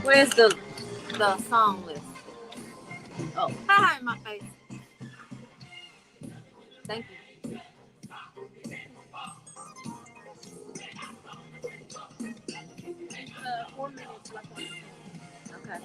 Where's the song list? Oh, hi in my face. Thank you. 4 minutes left on. Okay.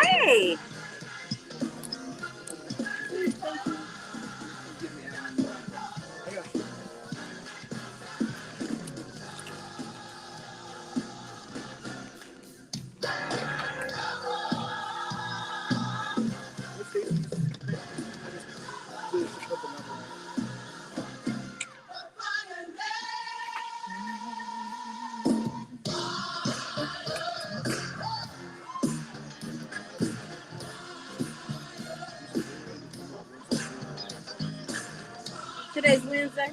Hey. Today's Wednesday.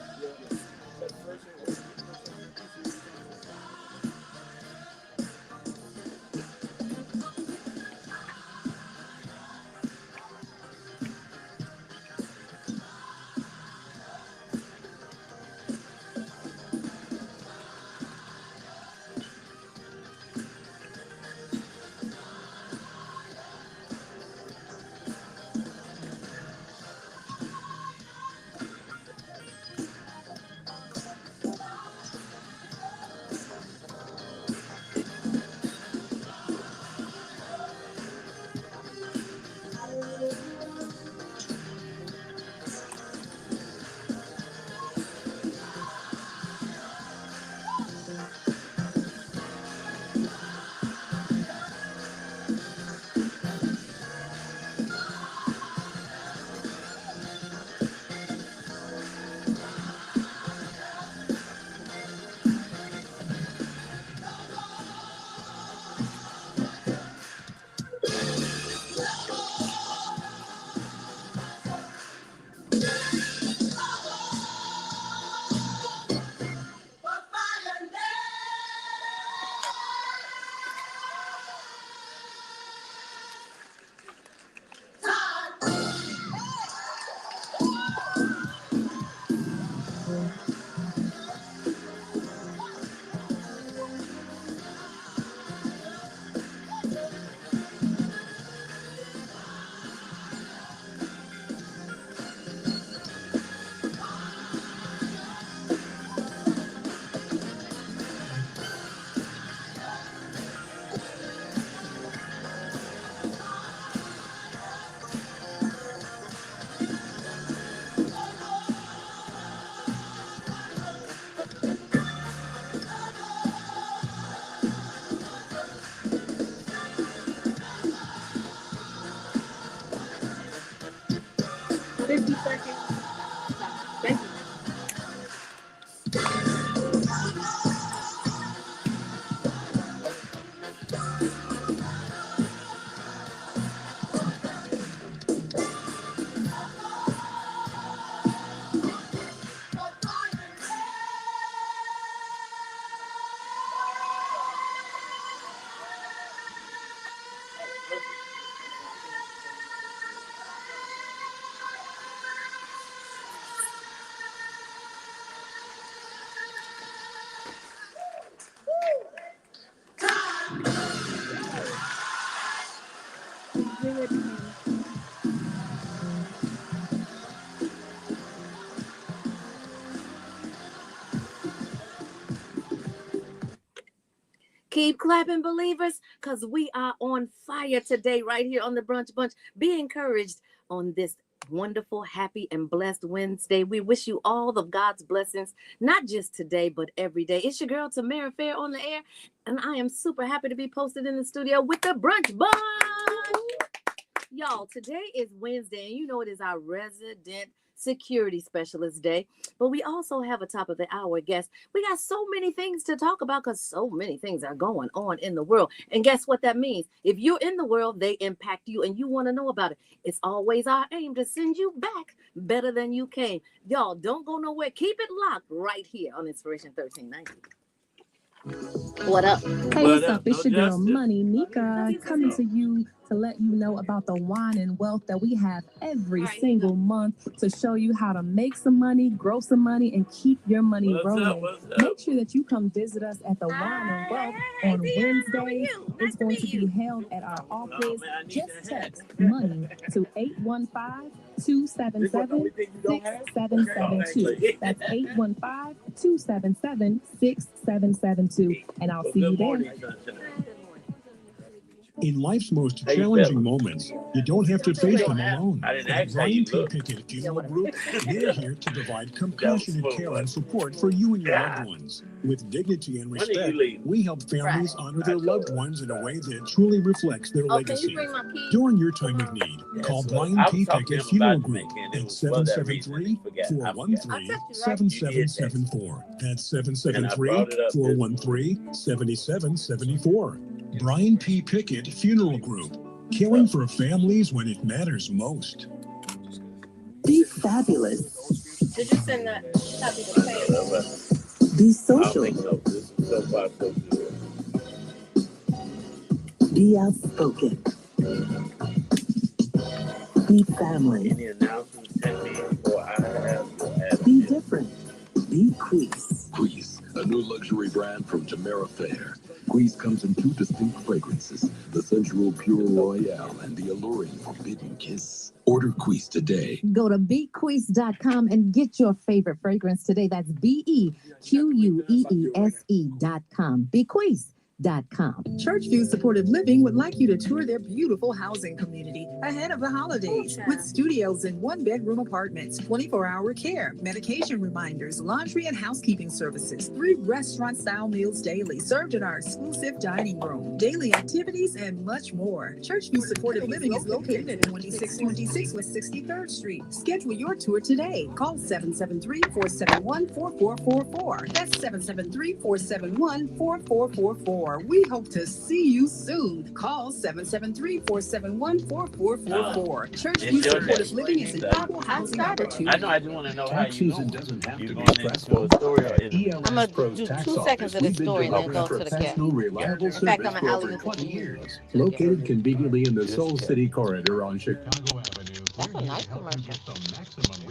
Keep clapping, believers, because we are on fire today, right here on the Brunch Bunch. Be encouraged on this wonderful, happy, and blessed Wednesday. We wish you all of God's blessings, not just today, but every day. It's your girl, Tamara Fair, on the air, and I am super happy to be posted in the studio with the Brunch Bunch. Y'all, today is Wednesday, and you know it is our resident security specialist day, but we also have a top of the hour guest. We got so many things to talk about because so many things are going on in the world. And guess what that means? If you're in the world, they impact you and you want to know about it. It's always our aim to send you back better than you came. Y'all, don't go nowhere. Keep it locked right here on Inspiration 1390. What up? Hey, what's up? It's your girl, Money Nika, coming to you to let you know about the wine and wealth that we have every single month to show you how to make some money, grow some money, and keep your money rolling. Make sure that you come visit us at the Wine and Wealth on Wednesday. It's going to be held at our office. Just text money to 815-277-6772. That's 815-277-6772. And I'll see you there. In life's most challenging moments, you don't have to face them alone. At Bryan P. Pickett Funeral Group, we're here to provide compassionate care and support for you and your loved ones. With dignity and respect, we help families honor their loved ones in a way that truly reflects their legacy. During your time of need, call Bryan P. Pickett Funeral Group at 773-413-7774. That's 773-413-7774. Bryan P. Pickett Funeral Group, caring for families when it matters most. Be fabulous. Did you send that copy to pay? Be social. Be outspoken. Be family. Any announcements sent me or I have Be different. Be Queese. Queese, a new luxury brand from Tamara Fair. Queese comes in two distinct fragrances, the sensual Pure Royale and the alluring Forbidden Kiss. Order Queese today. Go to bequeese.com and get your favorite fragrance today. That's BEQUEESE.com. Bequeeze.com. Churchview Supportive Living would like you to tour their beautiful housing community ahead of the holidays with studios and one-bedroom apartments, 24-hour care, medication reminders, laundry and housekeeping services, 3 restaurant-style meals daily served in our exclusive dining room, daily activities, and much more. Churchview Supportive Living is located at 2626 West 63rd Street. Schedule your tour today. Call 773-471-4444. That's 773-471-4444. We hope to see you soon. Call 773-471-4444. Churchview Supportive Living is an equal housing opportunity. I know, I just want to know how Tax you season know. doesn't have You to be going into stressful. a story or is it? ELS I'm gonna Pros do Tax 2 Office. seconds of We've this been story and then delivering go to the cat. professional, reliable In fact, service I'm an for alley over with 20 the years. Located conveniently in the Soul City corridor on Chicago Avenue. That's a nice commercial.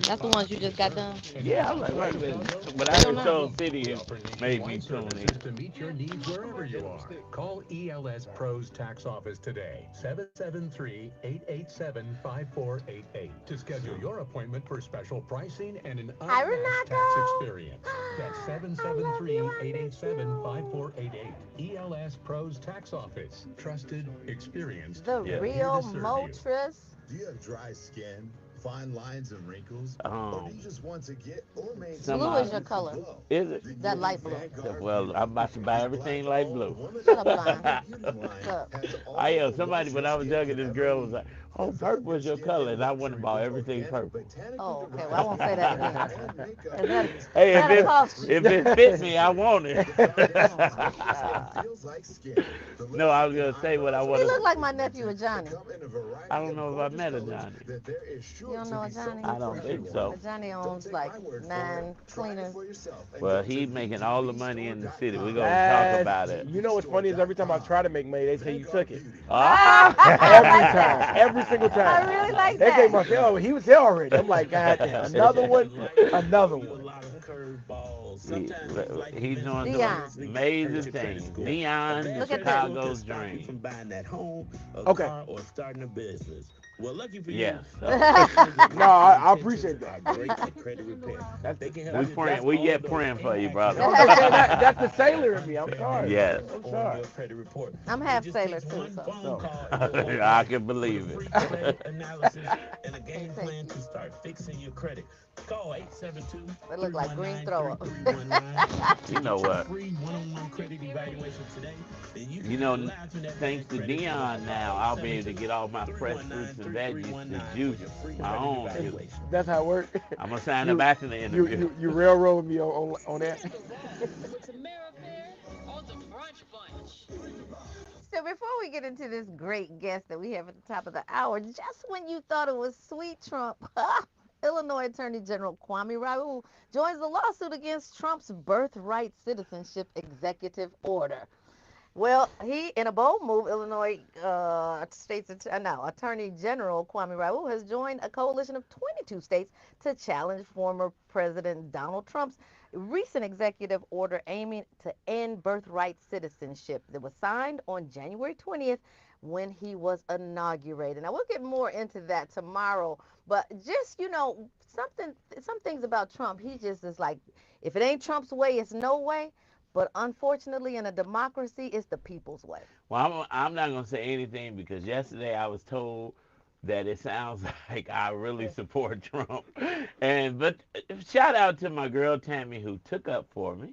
That's the ones you just got done? Yeah, I was like, wait a minute. But I heard Soul City it made me tune in. To meet your needs wherever you are. Call ELS Pros Tax Office today. 773-887-5488 to schedule your appointment for special pricing and an unmatched tax experience. That's 773-887-5488. ELS Pros Tax Office. Trusted, experienced. The here real to serve you. Motris. Do you have dry skin, fine lines and wrinkles? Or do you just want to get or maintain Blue is your color. Is it? That light blue. Well, I'm about to buy everything light blue. Shut up, Blind. I am. Somebody, when I was younger, this girl was like, oh, purple is your color. And I went and bought everything purple. Oh, okay. Well, I won't say that again. Is that, Hey, that a cost? if it fit me, I want it. No, I was going to say what I He want look to. like my nephew Johnny. I don't know if I met a Johnny. You don't know a Johnny? I don't think so. Johnny owns like 9 cleaners. Well, he's making all the money in the city. We're going to talk about it. You know what's funny is every time I try to make money, they say you took it. Ah! Every time. Every single I time. really like They say, that. oh, he was here already. I'm like, God damn. Another one. Another one. He's doing Dion. some amazing things. Dion, Look at Chicago's dream. From buying that home, a Okay. car, or starting a business. Well, lucky for Yes. you. No, I appreciate that. Great at credit repair. They can help We you praying. drop We all yet those praying for you, brother. No, that's the sailor in me. I'm sorry. Yes. I'm sorry. Your credit report. I'm It half just sailor takes too, one so. phone call and your whole I life can believe with a it. free credit analysis and a game plan to start fixing your credit. Call 872 They look like green throw up. 3319 You know what? free one-on-one credit evaluation today. And You know, thanks to Dion now, I'll be able to get all my fresh fruits and veggies and juice my own juice. That's how it works. I'm gonna sign up after the interview. You railroad me on that. So before we get into this great guest that we have at the top of the hour, just when you thought it was sweet Trump, Illinois Attorney General Kwame Raoul joins the lawsuit against Trump's birthright citizenship executive order. Well, he, in a bold move, Illinois Attorney General Kwame Raoul has joined a coalition of 22 states to challenge former President Donald Trump's recent executive order aiming to end birthright citizenship that was signed on January 20th when he was inaugurated. Now, we'll get more into that tomorrow, but just, some things about Trump, he just is like, if it ain't Trump's way, it's no way. But unfortunately, in a democracy, it's the people's way. Well, I'm not going to say anything because yesterday I was told that it sounds like I really support Trump. But shout out to my girl Tammy who took up for me.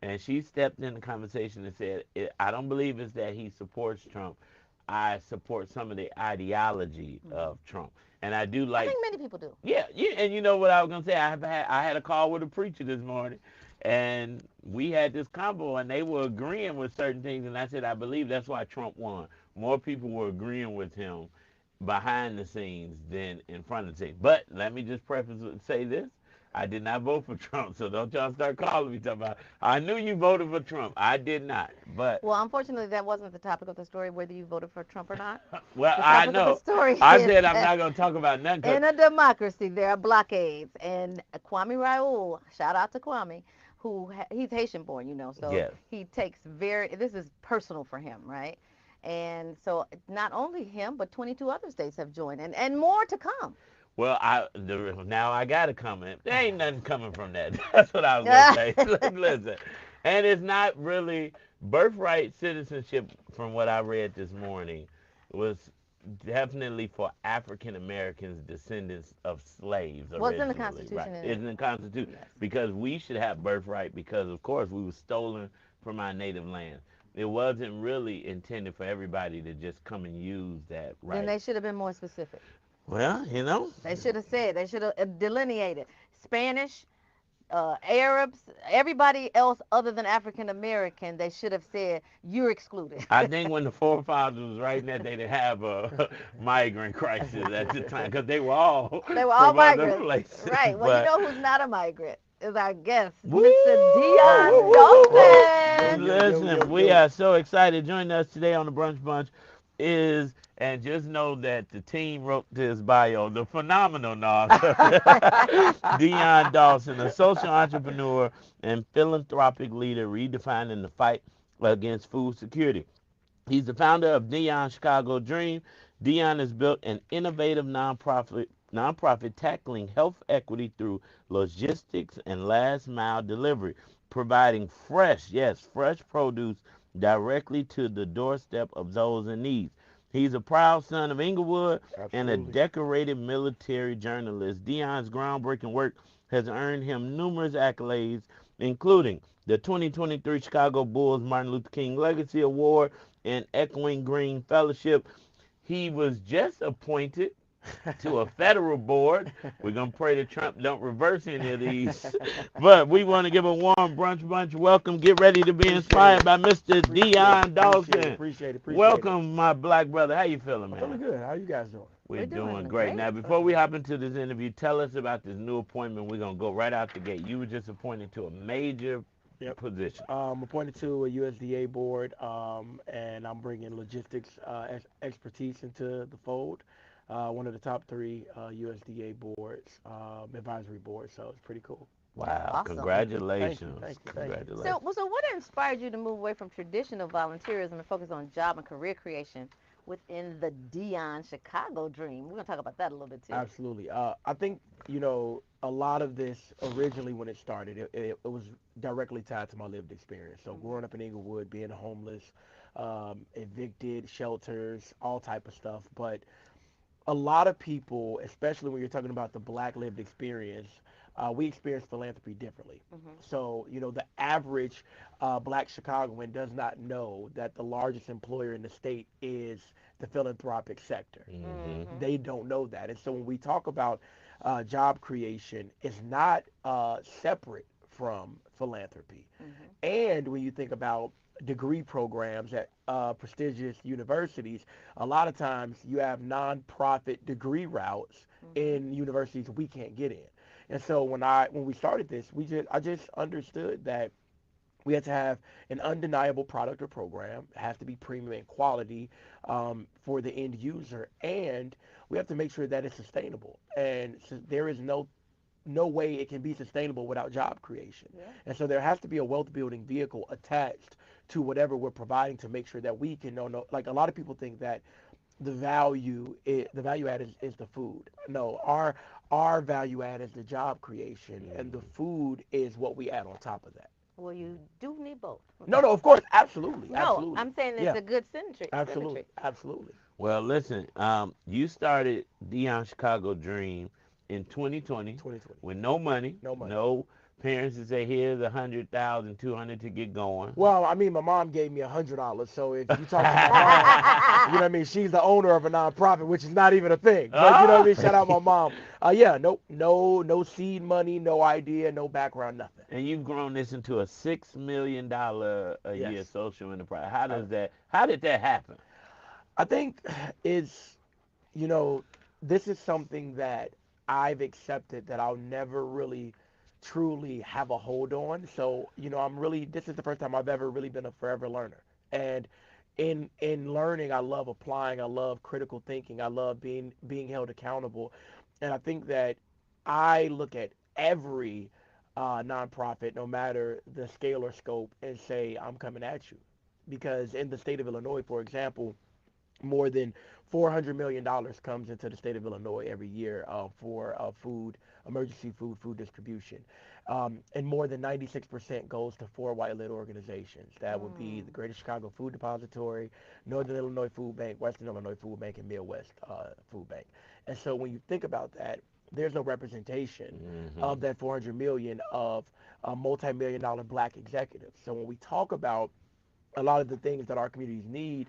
And she stepped in the conversation and said, I don't believe it's that he supports Trump. I support some of the ideology of Trump. And I do like. I think many people do. Yeah. And you know what I was going to say? I had a call with a preacher this morning. And we had this combo, and they were agreeing with certain things. And I said, I believe that's why Trump won. More people were agreeing with him behind the scenes than in front of the scenes. But let me just preface and say this. I did not vote for Trump, so don't y'all start calling me talking about, I knew you voted for Trump. I did not. But well, unfortunately, that wasn't the topic of the story, whether you voted for Trump or not. Well, I know. I said I'm not going to talk about nothing. In a democracy, there are blockades. And Kwame Raoul, shout out to Kwame, he's Haitian born, so yes. He takes this is personal for him, right? And so not only him, but 22 other states have joined, and more to come. Well, now I got to comment. There ain't nothing coming from that. That's what I was going to say. Listen, and it's not really birthright citizenship from what I read this morning was definitely for African Americans, descendants of slaves. Well, it's in the Constitution. Right. It's in the Constitution. Yes. Because we should have birthright because, of course, we were stolen from our native land. It wasn't really intended for everybody to just come and use that right. Then they should have been more specific. Well, They should have said, they should have delineated Spanish, Arabs, everybody else other than African American, they should have said, you're excluded. I think when the forefathers was writing that, they didn't have a migrant crisis at the time because they were all migrants. Right. Well, you know who's not a migrant? Is our guest, Mr. Dion Dawson. Listen, we are so excited. Joining us today on the Brunch Bunch and just know that the team wrote this bio, the phenomenal Dion Dawson, a social entrepreneur and philanthropic leader redefining the fight against food security. He's the founder of Dion Chicago Dream. Dion has built an innovative nonprofit tackling health equity through logistics and last mile delivery, providing fresh produce directly to the doorstep of those in need. He's a proud son of Inglewood. Absolutely. And a decorated military journalist. Dion's groundbreaking work has earned him numerous accolades, including the 2023 Chicago Bulls Martin Luther King Legacy Award and Echoing Green Fellowship. He was just appointed to a federal board. We're going to pray that Trump don't reverse any of these. But we want to give a warm Brunch Bunch welcome. Get ready to be inspired by Mr. Dion Dawson. Appreciate it. Welcome, my black brother. How you feeling, man? I'm feeling good. How you guys doing? We're doing great. Now, before we hop into this interview, tell us about this new appointment. We're going to go right out the gate. You were just appointed to a major position. I'm appointed to a USDA board, and I'm bringing logistics expertise into the fold. One of the top 3 USDA boards, advisory boards, so it's pretty cool. Wow, awesome. Congratulations. Thank you. Congratulations. So what inspired you to move away from traditional volunteerism and focus on job and career creation within the Dion Chicago dream. We're gonna talk about that a little bit too. Absolutely. I think, a lot of this originally when it started, it was directly tied to my lived experience. So growing up in Inglewood, being homeless, evicted, shelters, all type of stuff. But a lot of people, especially when you're talking about the black lived experience, we experience philanthropy differently. So, the average black Chicagoan does not know that the largest employer in the state is the philanthropic sector. They don't know that. And so when we talk about job creation, it's not separate from philanthropy. And when you think about degree programs at prestigious universities, a lot of times you have nonprofit degree routes in universities we can't get in. And so when we started this, I just understood that we had to have an undeniable product or program. It has to be premium and quality for the end user, and we have to make sure that it's sustainable. And so there is no way it can be sustainable without job creation. Yeah. And so there has to be a wealth building vehicle attached to whatever we're providing to make sure that we can know. Like a lot of people think that the value add is the food. No, our value add is the job creation, and the food is what we add on top of that. Well, you do need both. No, of course, absolutely, No, absolutely. I'm saying it's a good symmetry. Absolutely, absolutely. Well, listen, you started Dion Chicago Dream in 2020 with no money, no parents to say here's 100,000, 200 to get going. Well, I mean, my mom gave me $100, so if you talk to my mom, you know what I mean. She's the owner of a nonprofit, which is not even a thing. But you know what I mean. Shout out my mom. Yeah, no seed money, no idea, no background, nothing. And you've grown this into a $6 million a year social enterprise. How did that happen? I think it's, this is something that I've accepted that I'll never really truly have a hold on. So, this is the first time I've ever really been a forever learner. And in learning, I love applying, I love critical thinking, I love being held accountable. And I think that I look at every nonprofit, no matter the scale or scope, and say, I'm coming at you. Because in the state of Illinois, for example, more than $400 million comes into the state of Illinois every year for emergency food distribution. And more than 96% goes to four white-led organizations. That would be the Greater Chicago Food Depository, Northern Illinois Food Bank, Western Illinois Food Bank, and Midwest Food Bank. And so when you think about that, there's no representation of that 400 million of multi-million dollar black executives. So when we talk about a lot of the things that our communities need,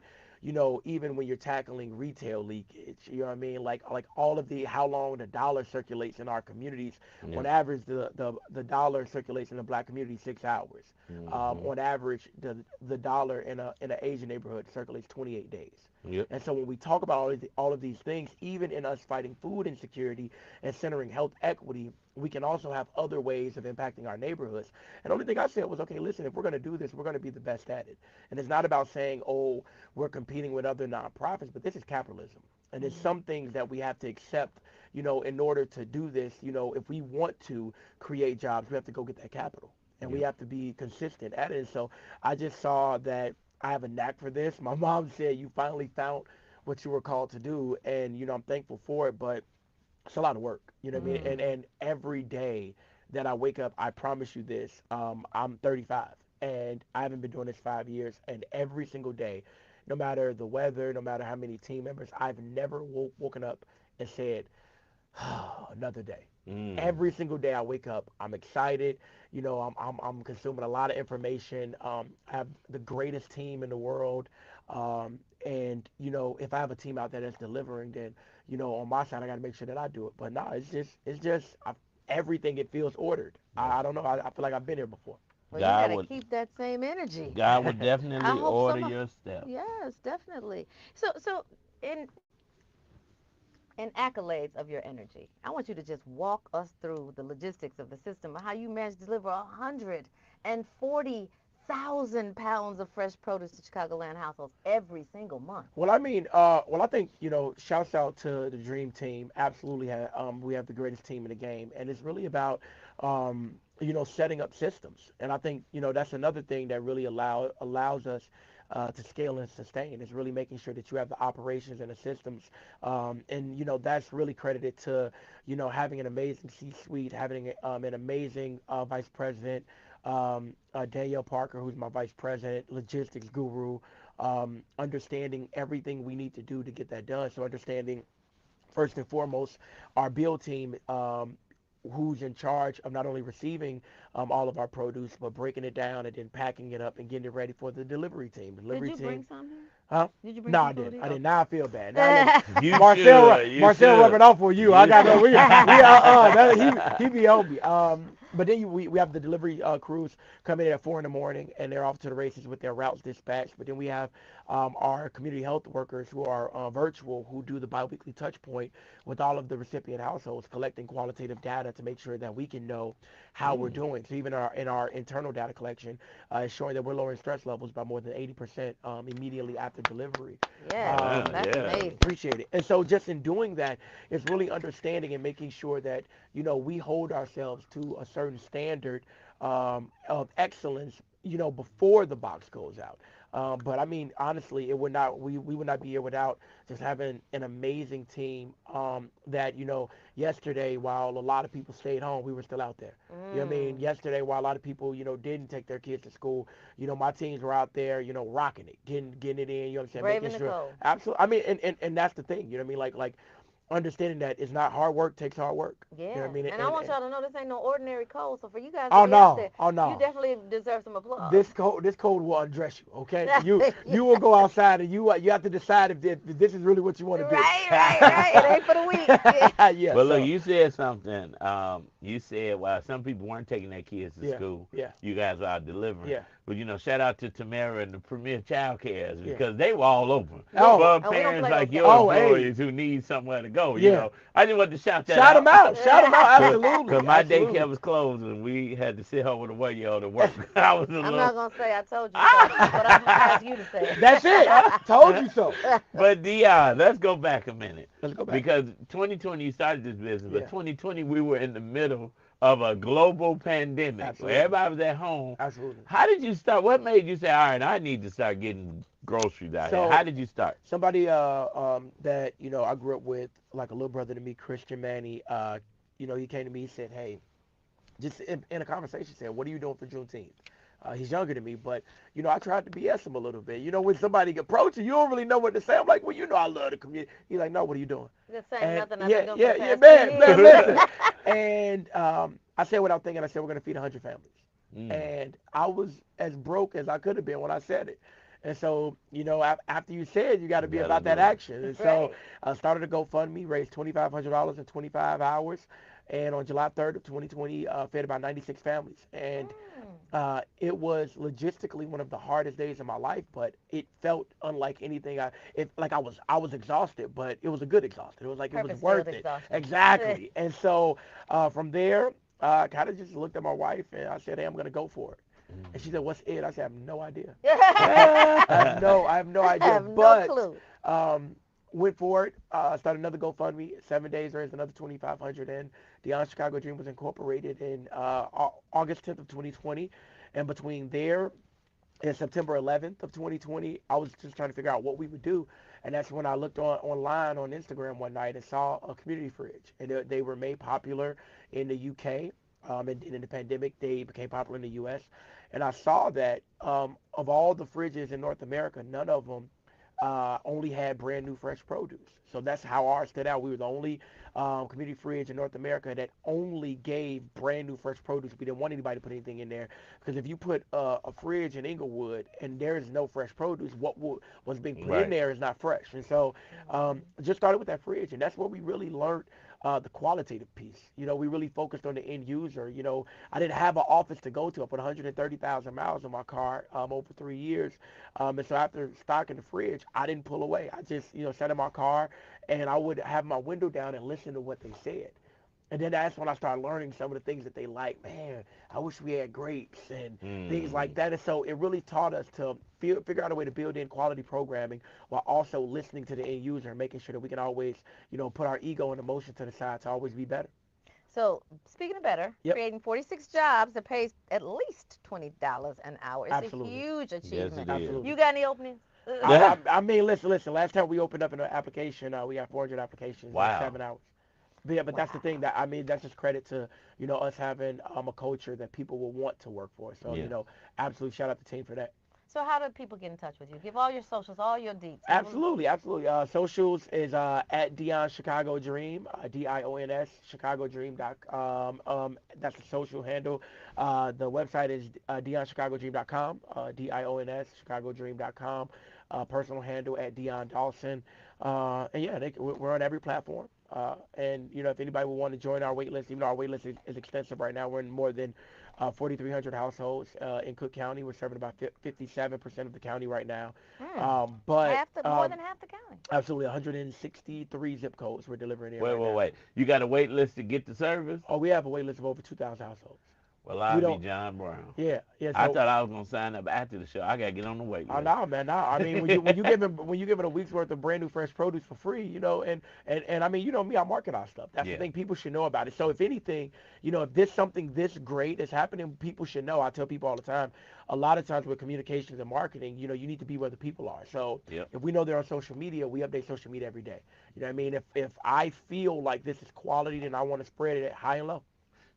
even when you're tackling retail leakage, you know what I mean? Like all of how long the dollar circulates in our communities. On average, the dollar circulates in the black community 6 hours. On average, the dollar in an Asian neighborhood circulates 28 days. Yep. And so when we talk about all of these things, even in us fighting food insecurity and centering health equity, we can also have other ways of impacting our neighborhoods. And the only thing I said was, okay, listen, if we're going to do this, we're going to be the best at it. And it's not about saying, oh, we're competing with other nonprofits, but this is capitalism. And there's some things that we have to accept, in order to do this. If we want to create jobs, we have to go get that capital. And we have to be consistent at it. And so I just saw that I have a knack for this. My mom said, you finally found what you were called to do. And, I'm thankful for it. But it's a lot of work, you know what I mean? And every day that I wake up, I promise you this, I'm 35 and I haven't been doing this 5 years. And every single day, no matter the weather, no matter how many team members, I've never woken up and said, oh, another day. Every single day I wake up, I'm excited. I'm consuming a lot of information. I have the greatest team in the world. And if I have a team out there that's delivering, then on my side I got to make sure that I do it. But no, it's just everything. It feels ordered. I don't know. I feel like I've been here before. Well, you got to keep that same energy. God would definitely order your steps. Yes, definitely. So in accolades of your energy, I want you to just walk us through the logistics of the system, how you managed to deliver 140,000 pounds of fresh produce to Chicagoland households every single month. Well, I mean, I think, shouts out to the Dream Team. Absolutely, we have the greatest team in the game. And it's really about, setting up systems. And I think, that's another thing that really allows us to scale and sustain. It's really making sure that you have the operations and the systems, and that's really credited to having an amazing C-suite, having an amazing vice president, Danielle Parker, who's my vice president, logistics guru, understanding everything we need to do to get that done. So understanding first and foremost our build team, who's in charge of not only receiving all of our produce, but breaking it down and then packing it up and getting it ready for the delivery team. Did you bring some? Huh? Did you bring No, some I food didn't. in? I did not feel bad. Now, You Marcel, should. You Marcel should. rubbing off on you. You I got no. should. He be on me. But then we have the delivery crews coming in at 4 in the morning, and they're off to the races with their routes dispatched. But then we have our community health workers who are virtual, who do the biweekly touch point with all of the recipient households, collecting qualitative data to make sure that we can know how we're doing. So even in our internal data collection, it's showing that we're lowering stress levels by more than 80% immediately after delivery. Yeah, that's yeah. amazing. Appreciate it. And so just in doing that, it's really understanding and making sure that, we hold ourselves to a certain standard of excellence, before the box goes out. But I mean, honestly, we would not be here without just having an amazing team that, yesterday, while a lot of people stayed home, we were still out there. You know what I mean? Yesterday, while a lot of people, didn't take their kids to school, my teams were out there, rocking it, getting it in, you know what I'm saying? Braving Making the sure. cold. Absolutely. I mean, and that's the thing, you know what I mean? Like understanding that it's not hard work takes hard work. Yeah. You know what I mean? And I want y'all to know this ain't no ordinary cold. So for you guys to Oh be out no, there, oh no. you definitely deserve some applause. This cold will undress you, okay? You will go outside and you have to decide if this is really what you want to do. Right. It ain't for the weak. Yeah. But look, you said something. You said while some people weren't taking their kids to school, you guys are delivering. Yeah. But shout out to Tamara and the Premier Child Cares Yeah. because they were all over. Oh. For parents like those your games. employees who need somewhere to go, you know. I just wanted to shout that Shout out. them out. Shout them out. Absolutely. Because my daycare was closed and we had to sit home with a 1-year-old to work. I was I'm not going to say I told you so, but I'm going to ask you to say it. That's it. I told you so. But Dion, let's go back a minute. Let's go back. Because 2020 you started this business, but 2020 we were in the middle of a global pandemic. Absolutely. Where everybody was at home. Absolutely. How did you start? What made you say, all right, I need to start getting groceries out here? How did you start? Somebody that, I grew up with, like a little brother to me, Christian Manny, he came to me, he said, hey, just in a conversation, said, what are you doing for Juneteenth? He's younger than me, but, I tried to BS him a little bit. When somebody approaches you, you don't really know what to say. I'm like, well, I love the community. He's like, no, what are you doing? Just saying nothing. Man, listen. And I said what I'm thinking. I said, we're going to feed 100 families. And I was as broke as I could have been when I said it. And so, after you said, you got to be about that action. And so I started a GoFundMe, raised $2,500 in 25 hours. And on July 3rd of 2020, fed about 96 families. And it was logistically one of the hardest days of my life, but it felt unlike anything. I was exhausted, but it was a good exhaustion. It was like it was worth it. Exactly. And so from there, I kind of just looked at my wife and I said, hey, I'm going to go for it. And she said, what's it? I said, I have no idea. I have no idea. I have no clue. Went for it. Started another GoFundMe. 7 days, raised another $2,500. And the Chicago Dream was incorporated in August 10th of 2020. And between there and September 11th of 2020, I was just trying to figure out what we would do. And that's when I looked online on Instagram one night and saw a community fridge. And they were made popular in the UK. And in the pandemic, they became popular in the US. And I saw that of all the fridges in North America, none of them only had brand new fresh produce. So that's how ours stood out. We were the only community fridge in North America that only gave brand new fresh produce. We didn't want anybody to put anything in there because if you put a fridge in Inglewood and there is no fresh produce, what's being put in there is not fresh. And so just started with that fridge, and that's where we really learned the qualitative piece. We really focused on the end user. I didn't have an office to go to. I put 130,000 miles on my car over 3 years. And so after stocking the fridge, I didn't pull away. I just, sat in my car and I would have my window down and listen to what they said. And then that's when I started learning some of the things that they like. Man, I wish we had grapes and things like that. And so it really taught us to figure out a way to build in quality programming while also listening to the end user and making sure that we can always, put our ego and emotion to the side to always be better. So, speaking of better, creating 46 jobs that pays at least $20 an hour is a huge achievement. Yes, it is. You got any openings? I mean, listen. Last time we opened up an application, we got 400 applications in 7 hours. But yeah, but that's the thing that I mean, that's just credit to us having a culture that people will want to work for. So absolutely shout out the team for that. So how do people get in touch with you? Give all your socials, all your deets. Absolutely. Socials is at Dion Chicago Dream, DIONS ChicagoDream.com. That's the social handle. The website is DionChicagoDream.com, DIONS ChicagoDream.com. Personal handle at Dion Dawson. And yeah, we're on every platform. And if anybody would want to join our wait list, even though our wait list is extensive right now, we're in more than 4,300 households in Cook County. We're serving about 57% of the county right now. But more than half the county. Absolutely, 163 zip codes we're delivering in. Wait. You got a wait list to get the service? Oh, we have a wait list of over 2,000 households. Well, I'll be John Brown. Yeah. So, I thought I was gonna sign up after the show. I gotta get on the wait list. Oh no, man, no. I mean, when you giving a week's worth of brand new fresh produce for free, and I mean, me, I market our stuff. That's the thing. People should know about it. So if anything, if this something this great is happening, people should know. I tell people all the time. A lot of times with communications and marketing, you need to be where the people are. So if we know they're on social media, we update social media every day. You know what I mean? If I feel like this is quality, then I want to spread it high and low.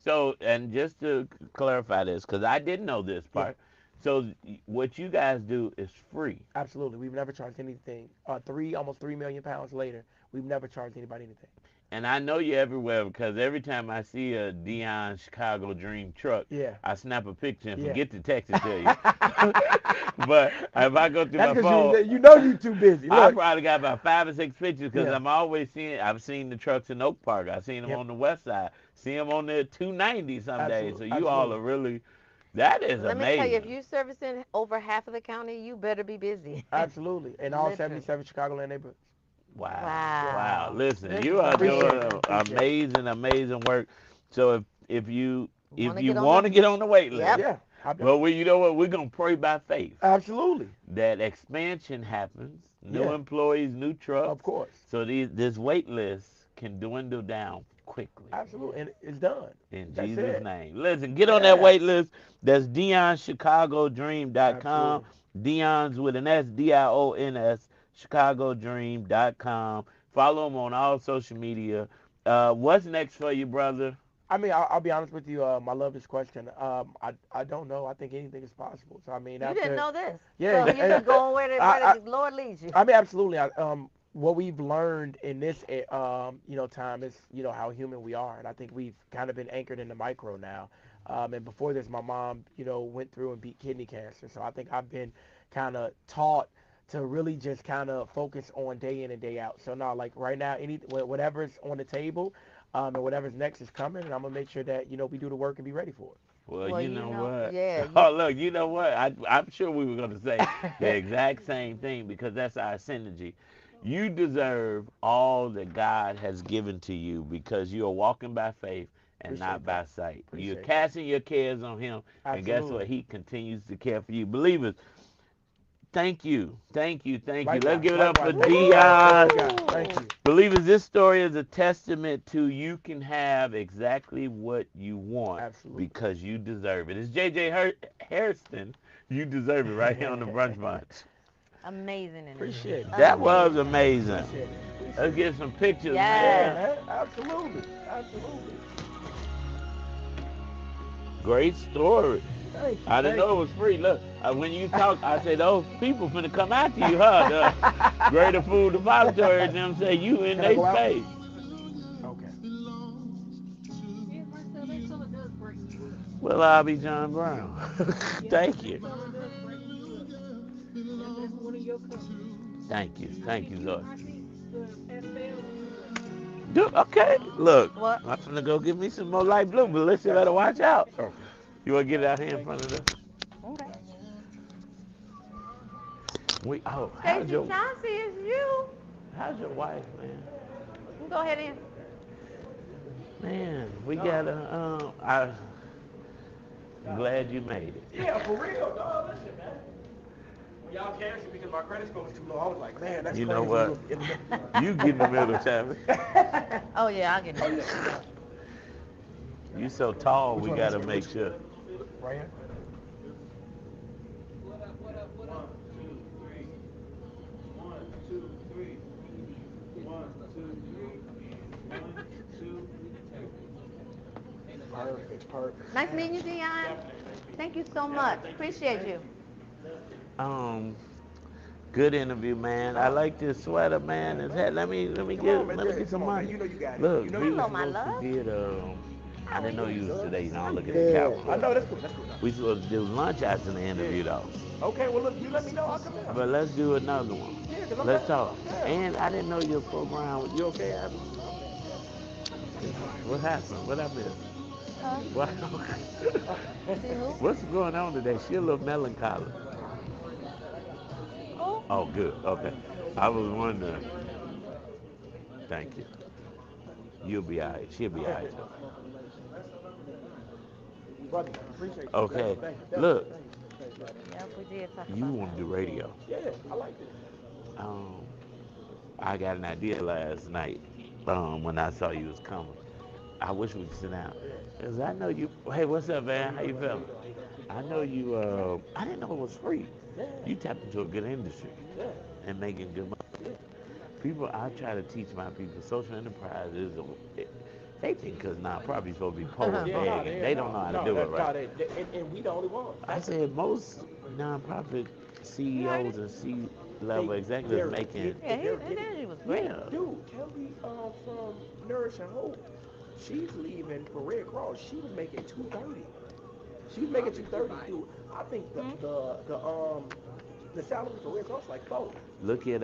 So, and just to clarify this, because I didn't know this part. So what you guys do is free. Absolutely. We've never charged anything. Almost 3 million pounds later, we've never charged anybody anything. And I know you're everywhere because every time I see a Dion Chicago Dream truck, I snap a picture and forget to text it to you. But if I go through my phone, you're too busy. I probably got about 5 or 6 pictures because I'm always seeing. I've seen the trucks in Oak Park. I've seen them on the west side. See them on the 290 some days. So you all are really. That is amazing. Let me tell you, if you're servicing over half of the county, you better be busy. Absolutely, and all 77 Chicagoland neighborhoods. Wow. Listen, you are doing amazing work. So if you want to get on the wait list, well, you know what? We're going to pray by faith. Absolutely. That expansion happens, new employees, new trucks. Of course. So this wait list can dwindle down quickly. Absolutely, and it's done. In Jesus' name. Listen, get on that wait list. That's DionChicagoDream.com. Dion's with an S, DIONS. ChicagoDream.com. Follow them on all social media. What's next for you, brother? I mean, I'll be honest with you. I love this question. I don't know. I think anything is possible. So I mean, you didn't know this. Yeah, so you've been going where the Lord leads you. I mean, absolutely. What we've learned in this, time is, how human we are, and I think we've kind of been anchored in the micro now. And before this, my mom, went through and beat kidney cancer. So I think I've been kind of taught to really just kind of focus on day in and day out. So now, like right now, whatever's on the table, and whatever's next is coming, and I'm gonna make sure that we do the work and be ready for it. Well, you know what? Yeah. Oh, look, you know what? I'm sure we were gonna say the exact same thing because that's our synergy. You deserve all that God has given to you because you are walking by faith and not by sight. You're casting your cares on Him, and guess what? He continues to care for you. Believers. Thank you. Let's give it up for Dion. Thank you. Believers, this story is a testament to you can have exactly what you want because you deserve it. It's J.J. Hairston. You deserve it right here on the Brunch Bunch. Amazing. Appreciate it. That was amazing. Let's get some pictures, man. Absolutely. Great story. I didn't know it was free. Look, when you talk, I say those people finna come after you, huh? The Greater Food Depository and them say you in their space. Okay. Well, I'll be John Brown. Thank you. Thank you, Lord. Okay, look. What? I'm finna go get me some more light blue, but listen, better watch out. You want to get it out here in front of us? Okay. How's your Chauncey, it's you. How's your wife, man? You go ahead in. Man, we got a. I'm glad you made it. Yeah, for real, dog. Listen, man. When y'all canceled because my credit score was too low, I was like, man, that's you crazy. Know what? You get in the middle, Tammy. Oh yeah, I'll get in the middle. You so tall, Which we one? gotta make sure. Right here. Perfect, perfect. Nice meeting you, Dion. Thank you so much. Appreciate you. Um, Good interview, man. I like this sweater, man. His head. Let me get some money. You know you got it. Look, You know we you Hello, was got my supposed love. to get I didn't know you was today. You don't look at the it. calendar. I know that's cool. That's cool. We supposed to do lunch after the interview though. Okay, well look, you let me know. I'll come down. But let's do another one. Yeah, cause I'm Let's talk. Yeah. And I didn't know your program. You okay? What happened? What I missed? Huh? What? See who? What's going on today? She a little melancholy. Who? Oh, good. Okay. I was wondering. Thank you. You'll be all right. She'll be all right. Brother, appreciate you. Okay. Thank you. Look, Yep, we did talk you about want that. to do radio. Yeah, I like it. Um, I got an idea last night when I saw you was coming. I wish we could sit down. Because I know you. Hey, what's up, man? How you feeling? I know you. I didn't know it was free. You tapped into a good industry and making good money. People, I try to teach my people social enterprise is they think because nonprofit's supposed to be poor and begging. They don't know how to do it right. And we the only ones. I said most nonprofit CEOs and C-level executives making. Yeah, his energy was great. Yeah. Dude, Kelly from Nourish and Hope, she's leaving for Red Cross. She was making 230. She was making 230, dude. I think the salary for Red Cross like 4. Look at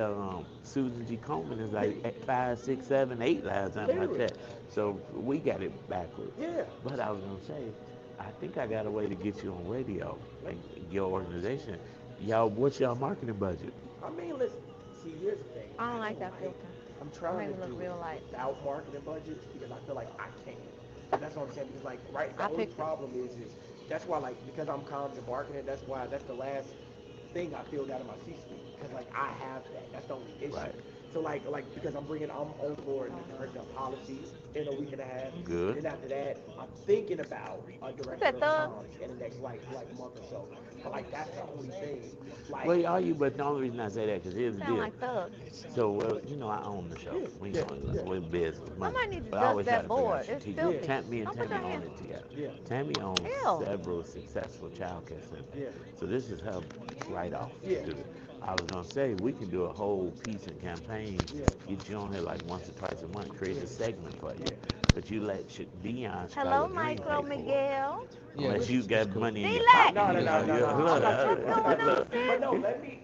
Susan G. Komen is like 5, 6, 7, 8 last time I checked. So we got it backwards. Yeah. But I was gonna say, I think I got a way to get you on radio, like your organization. Y'all, what's y'all marketing budget? I mean, listen. See, here's the thing. I don't like that filter. I'm trying to look do real light. without marketing budgets because I feel like I can. And that's what I'm saying. Because like, right, the only problem is that's why like because I'm comms and marketing. That's the last thing I filled out of my C-suite because like I have that. That's the only issue. Right. So like because I'm on board the director of policy in a week and a half. Good. Then after that, I'm thinking about a director of comms in the next like month or so. But like that's the only thing. Like, well, are you? But the only reason I say that because here's the Sound deal. like Thug. So well, I own the show. We're business money. Somebody needs to But I always dust try that to figure out board. It's strategic. filthy. Me and Don't put Tammy your own hand. it together. Yeah. Tammy owns Ew. several successful child care centers. Yeah. So this is her write-off. Yeah. I was gonna say we can do a whole piece and campaign, get you on here like once or twice a month, create a segment for you. But you let Dion Chicago Hello, Dream Micro pay for it. Miguel. Unless you got money in your D-Lac. pocket. No. But no, let me.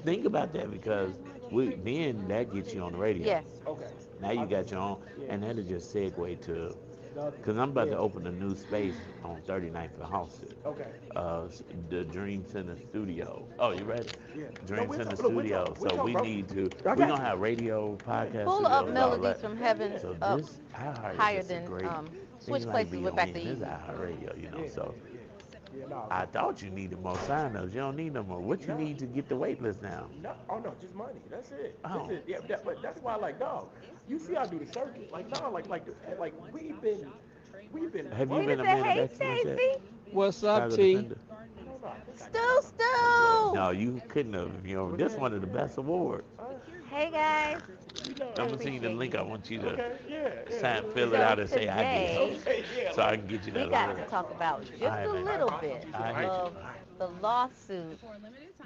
Think about that because then that gets you on the radio. Yes. Okay. Now you got your own, and that'll just segue to, because I'm about to open a new space on 39th and Halsted. Okay. The Dream Center Studio. Oh, you ready? Yeah. Dream Center Studio. So we need to, we're going to have radio, podcast, Pull up studios, all melodies that. from heaven So up this, higher than switch places with back to This you. is iHeartRadio, so. Yeah, no. I thought you needed more sign-ups. You don't need no more. What you need to get the wait list down? No, no, just money. That's it. Oh. But that's why, like, dog, you see, I do the circuit. Like, dog, we've been. Have you been a man Hey, of excellence yet? Stacy. What's up, T? Stu. No, you couldn't have. This one of the best awards. Hey, guys. I'm gonna send you the link. I want you to fill So it out and say today, I did, so I can get you that. We got to talk about just a little bit of the lawsuit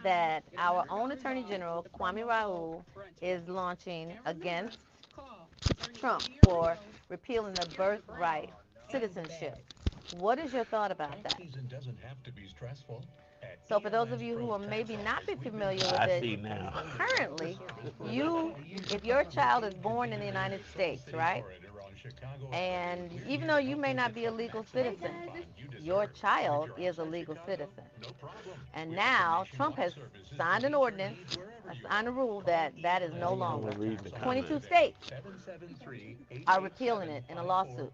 that our own Attorney General, Kwame Raoul, is launching against Trump for repealing the birthright citizenship. What is your thought about that? So for those of you who are maybe not be familiar with it, currently, if your child is born in the United States, right? And even though you may not be a legal citizen, your child is a legal citizen. And now Trump has signed an ordinance, signed a rule that is no longer. 22 states are repealing it in a lawsuit.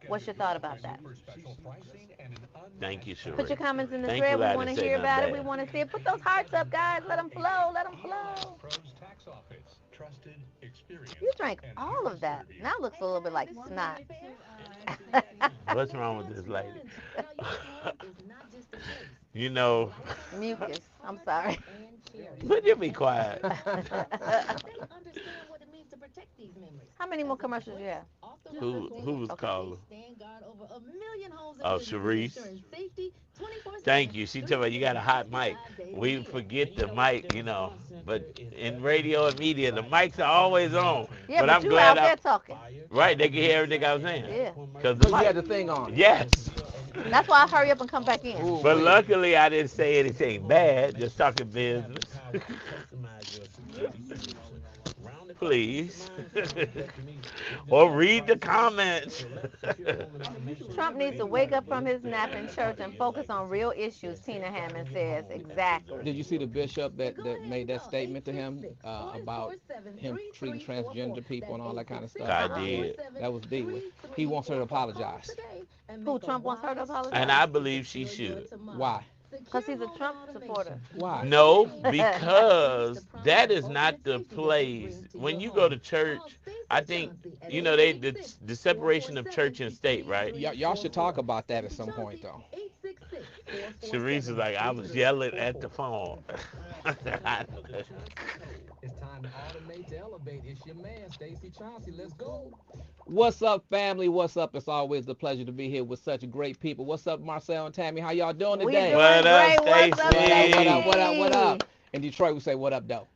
What's your thought about that? Thank you, Sheree. Put your comments in the thread. We want to hear about it. We want to see it. Put those hearts up, guys. Let them flow. Let them flow. You drank all of that. Now it looks a little bit like snot. What's wrong with this lady? You know. Mucus. I'm sorry. Would you be quiet? How many more commercials do you have? Who was calling? Oh, Sharice. Thank you. She told me you got a hot mic. We forget the mic, you know. But in radio and media, the mics are always on. Yeah, but I'm you glad out there talking. Right, they can hear everything I was saying. Yeah. Because you had the thing on. Yes. That's why I hurry up and come back in. Ooh, but luckily, I didn't say anything bad. Just talking business. Please. Or read the comments. Trump needs to wake up from his nap in church and focus on real issues, Tina Hammond says. Exactly. Did you see the bishop that made that statement to him about him treating transgender people and all that kind of stuff? I did. That was deep. He wants her to apologize. Who, Trump wants her to apologize? And I believe she should. Why? Because he's a Trump supporter. Why? No, because that is not the place. When you go to church, I think, you know, the separation of church and state, right? Y'all should talk about that at some point, though. Sharice is like, I was yelling at the phone. It's time to automate to elevate. It's your man, Stacey Chauncey. Let's go. What's up, family? What's up? It's always a pleasure to be here with such great people. What's up, Marcel and Tammy? How y'all doing today? What up, Stacey? What up? In Detroit, we say, what up, though?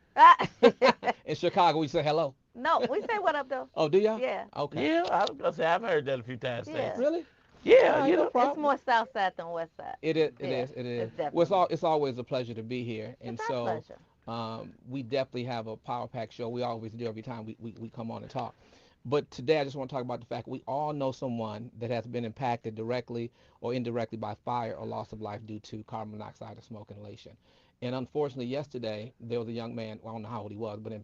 In Chicago, we say hello. No, we say what up, though. Oh, do y'all? Yeah. Okay. Yeah, I was going to say, I've heard that a few times. Yeah. Really? Yeah, you know. It's more south side than west side. It is. Well, it's always a pleasure to be here. And it's so our pleasure. We definitely have a power pack show. We always do every time we come on and talk. But today I just want to talk about the fact we all know someone that has been impacted directly or indirectly by fire or loss of life due to carbon monoxide or smoke inhalation. And unfortunately, yesterday, there was a young man, well, I don't know how old he was, but in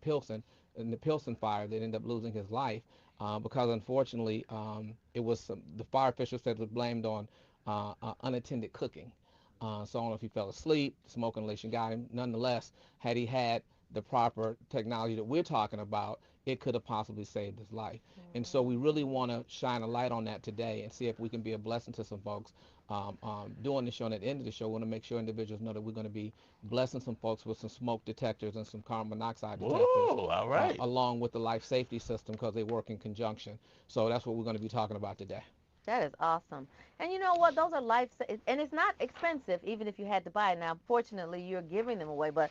the Pilsen fire, that ended up losing his life because, unfortunately, it was the fire official said it was blamed on unattended cooking. So I don't know if he fell asleep, the smoke inhalation got him. Nonetheless, had he had the proper technology that we're talking about, it could have possibly saved his life. And so we really want to shine a light on that today and see if we can be a blessing to some folks doing the show. And at the end of the show, we want to make sure individuals know that we're going to be blessing some folks with some smoke detectors and some carbon monoxide detectors. Whoa, all right. Along with the life safety system, because they work in conjunction. So that's what we're going to be talking about today. That is awesome. And you know what? Those are and it's not expensive, even if you had to buy it. Now, fortunately, you're giving them away, but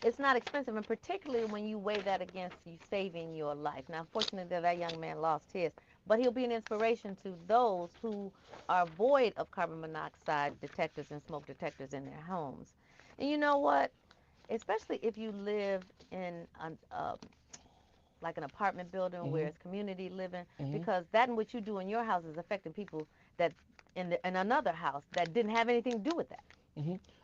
it's not expensive, and particularly when you weigh that against you saving your life. Now, unfortunately, that young man lost his, but he'll be an inspiration to those who are void of carbon monoxide detectors and smoke detectors in their homes. And you know what? Especially if you live in like an apartment building where it's community living, because that and what you do in your house is affecting people that in another house that didn't have anything to do with that.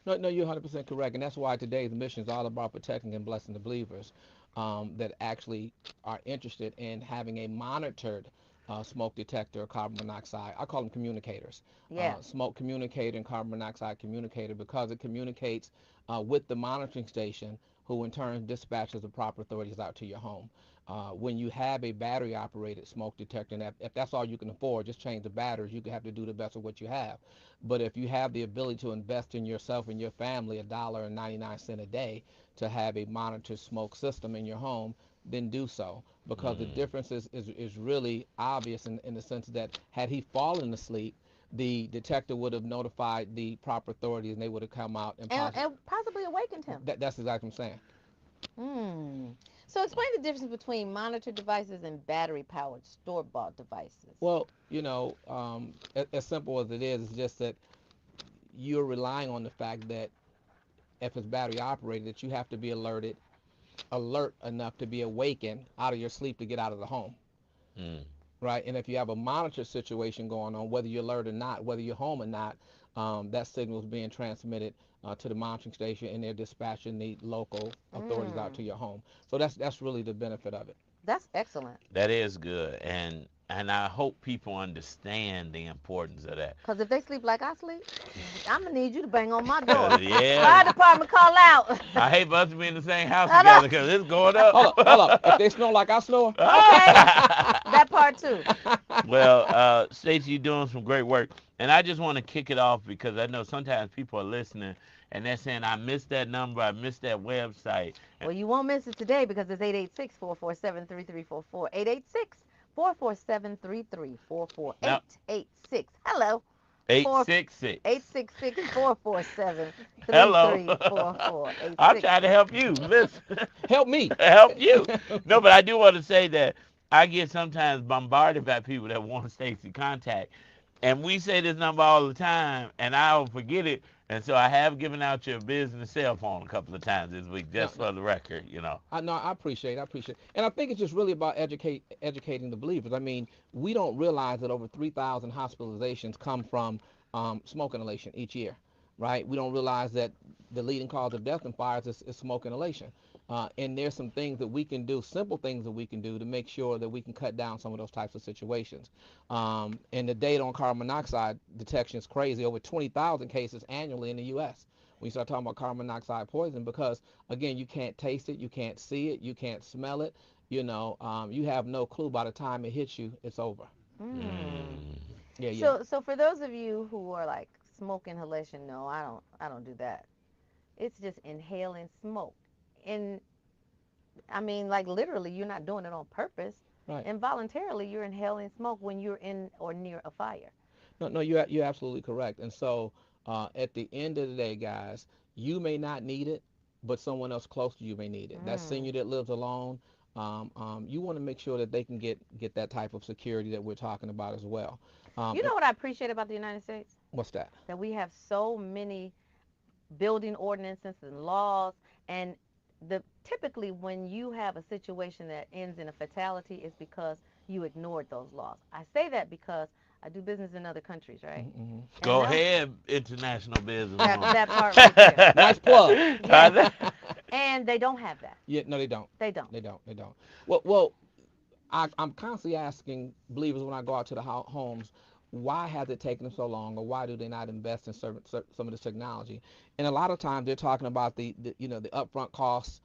No, you're 100% correct, and that's why today's mission is all about protecting and blessing the believers that actually are interested in having a monitored smoke detector or carbon monoxide. I call them communicators. Yeah. Smoke communicator and carbon monoxide communicator, because it communicates with the monitoring station, who in turn dispatches the proper authorities out to your home. When you have a battery-operated smoke detector, and if that's all you can afford, just change the batteries. You have to do the best of what you have. But if you have the ability to invest in yourself and your family $1.99 a day to have a monitored smoke system in your home, then do so, because the difference is really obvious in the sense that had he fallen asleep, the detector would have notified the proper authorities and they would have come out and possibly awakened him. That's exactly what I'm saying. So explain the difference between monitored devices and battery-powered store-bought devices. Well, you know, as simple as it is, it's just that you're relying on the fact that if it's battery-operated, that you have to be alert enough to be awakened out of your sleep to get out of the home. Right? And if you have a monitored situation going on, whether you're alert or not, whether you're home or not, that signal is being transmitted to the monitoring station, and they're dispatching the local authorities out to your home. So that's really the benefit of it. That's excellent. That is good. And And I hope people understand the importance of that. Because if they sleep like I sleep, I'm going to need you to bang on my door. Yeah. Fire department, call out. I hate us to be in the same house together because it's going up. Hold up. If they snore like I snore. Okay. That part too. Well, Stacey, you're doing some great work. And I just want to kick it off because I know sometimes people are listening and they're saying, I missed that number, I missed that website. Well, you won't miss it today because it's 886-447-3344. 886-447-3344. 886. Hello. 866. 866-447-3344. Hello. I'm trying to help you. Listen. Help me. Help you. No, but I do want to say that I get sometimes bombarded by people that want Stacey contact. And we say this number all the time, and I'll forget it. And so I have given out your business cell phone a couple of times this week, just for the record, you know. I appreciate it. And I think it's just really about educating the believers. I mean, we don't realize that over 3,000 hospitalizations come from smoke inhalation each year, right? We don't realize that the leading cause of death in fires is smoke inhalation. And there's some things that we can do, simple things that we can do to make sure that we can cut down some of those types of situations. And the data on carbon monoxide detection is crazy, over 20,000 cases annually in the U.S. when you start talking about carbon monoxide poisoning, because, again, you can't taste it, you can't see it, you can't smell it. You know, you have no clue by the time it hits you, it's over. Yeah. So for those of you who are like smoke inhalation, no, I don't do that. It's just inhaling smoke. And I mean, like literally, you're not doing it on purpose. Right. Involuntarily, you're inhaling smoke when you're in or near a fire. No, you're absolutely correct. And so at the end of the day, guys, you may not need it, but someone else close to you may need it. That senior that lives alone, you want to make sure that they can get that type of security that we're talking about as well. You know what I appreciate about the United States? What's that? That we have so many building ordinances and laws, and typically when you have a situation that ends in a fatality, it's because you ignored those laws. I say that because I do business in other countries, right? Mm-hmm. Go ahead, international business. That part right there. Nice plug. Yeah. And they don't have that. Yeah, no, they don't. They don't. Well, I'm constantly asking believers when I go out to the homes, why has it taken them so long, or why do they not invest in some of this technology? And a lot of times they're talking about the upfront costs.